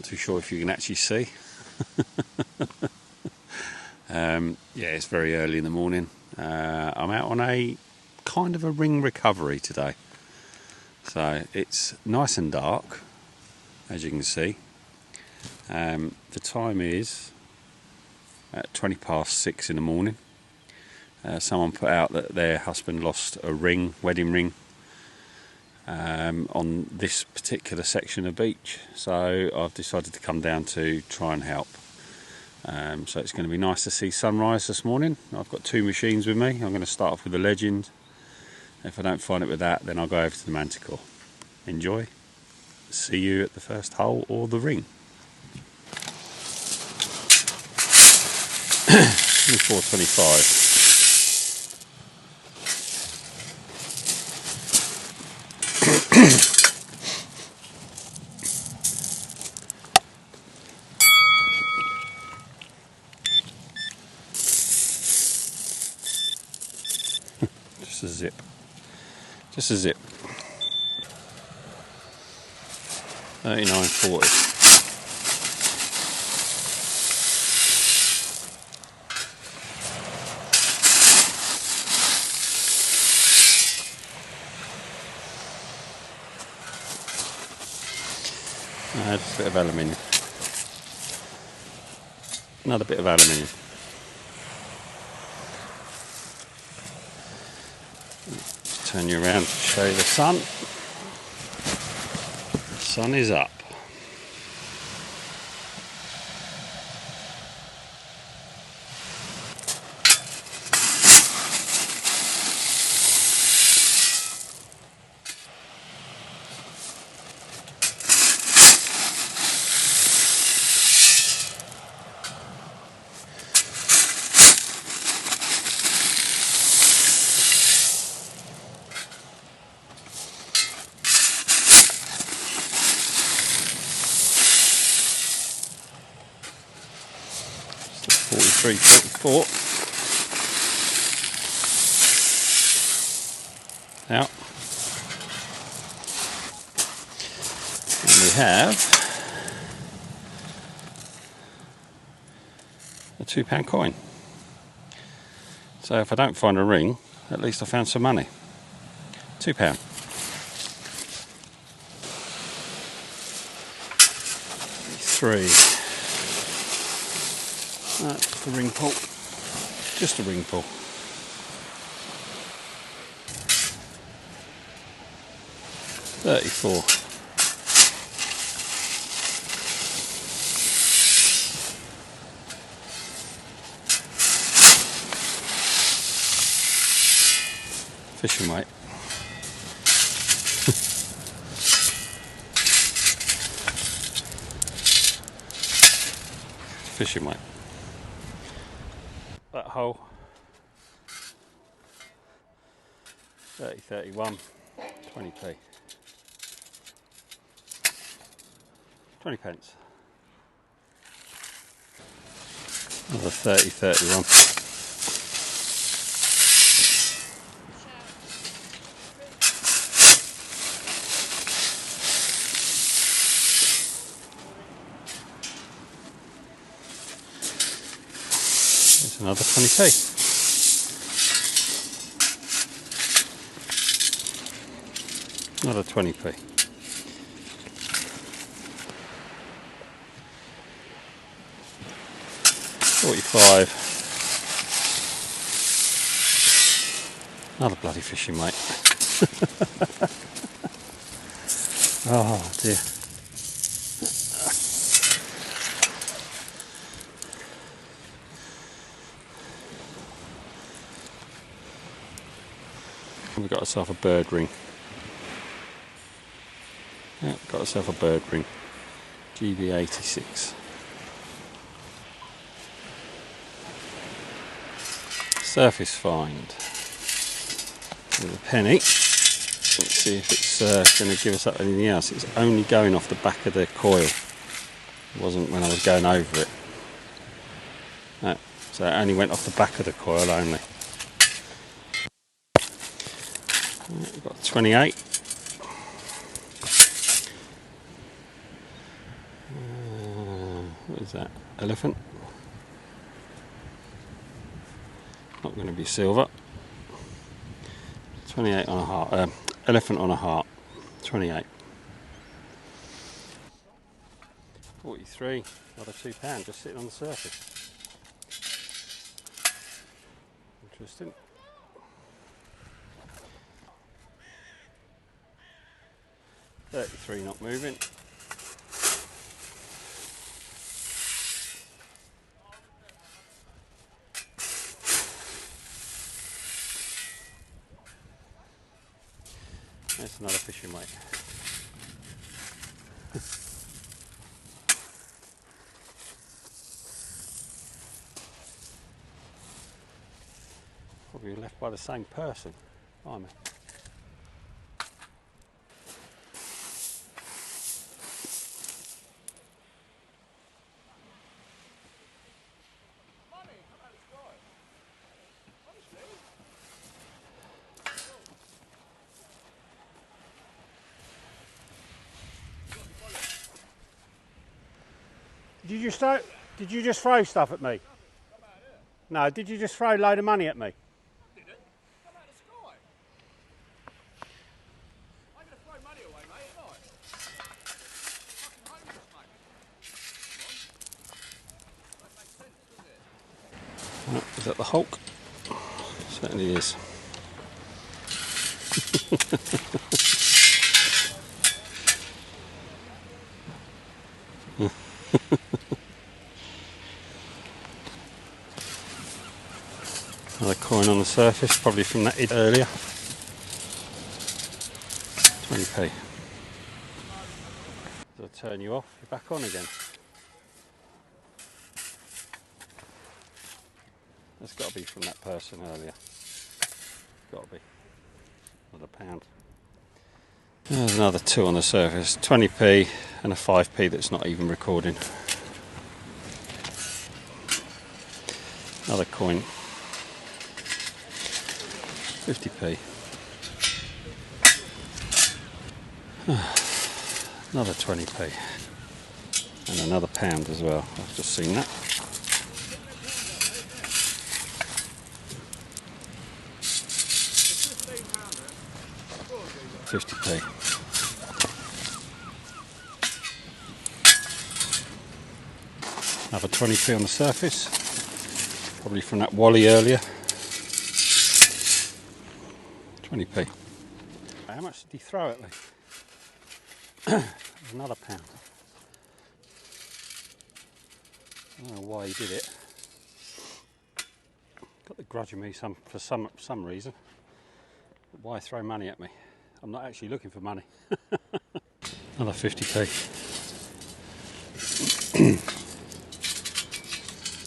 not too sure if you can actually see. Yeah, it's very early in the morning. I'm out on a kind of a ring recovery today. So it's nice and dark, as you can see. The time is at 6:20 in the morning. Someone put out that their husband lost a ring, wedding ring, on this particular section of beach. So I've decided to come down to try and help. So it's going to be nice to see sunrise this morning. I've got two machines with me. I'm going to start off with the Legend. If I don't find it with that, then I'll go over to the Manticore. Enjoy. See you at the first hole or the ring. 4:25. Just a zip. 39.40. Just a bit of aluminium. Another bit of aluminium. Just turn you around to show you the sun. The sun is up. Three, 44. Out. And we have a £2 coin. So if I don't find a ring, at least I found some money. £2. Three. That's the ring pull. Just a ring pull. £34. Fishing weight. Fishing weight. That hole 30.31, 20p, 20 pence. Another 30.31. There's another 20p. Another 20p. £45. Another bloody fishing mate. Oh dear. We've got ourselves a bird ring. Yeah, got ourselves a bird ring. GB86. Surface find. With a penny. Let's see if it's going to give us up anything else. It's only going off the back of the coil. It wasn't when I was going over it. No, so it only went off the back of the coil only. We've got 28. There's that elephant. Not going to be silver. 28 on a heart. Elephant on a heart. 28. 43. Another £2 just sitting on the surface. Interesting. 33 not moving. That's another fishing weight. Probably left by the same person. Blimey. Did you just throw stuff at me? No, did you just throw a load of money at me? Did it? Come out of the sky. I'm going to throw money away, mate, am I? Fucking homeless, mate. That makes sense, doesn't it? Is that the Hulk? Certainly is. Another coin on the surface, probably from that id earlier. 20p. As I turn you off, you're back on again. That's got to be from that person earlier. Got to be. Another £1. There's another 2 on the surface. 20p and a 5p that's not even recording. Another coin. 50p. Another 20p. And another £1 as well. I've just seen that. £50p. Another 20p on the surface. Probably from that Wally earlier. 20p. How much did he throw at me? Another £1. I don't know why he did it. Got the grudge in me for some reason. But why throw money at me? I'm not actually looking for money. Another 50p.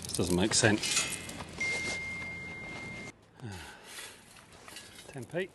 This doesn't make sense. 10p.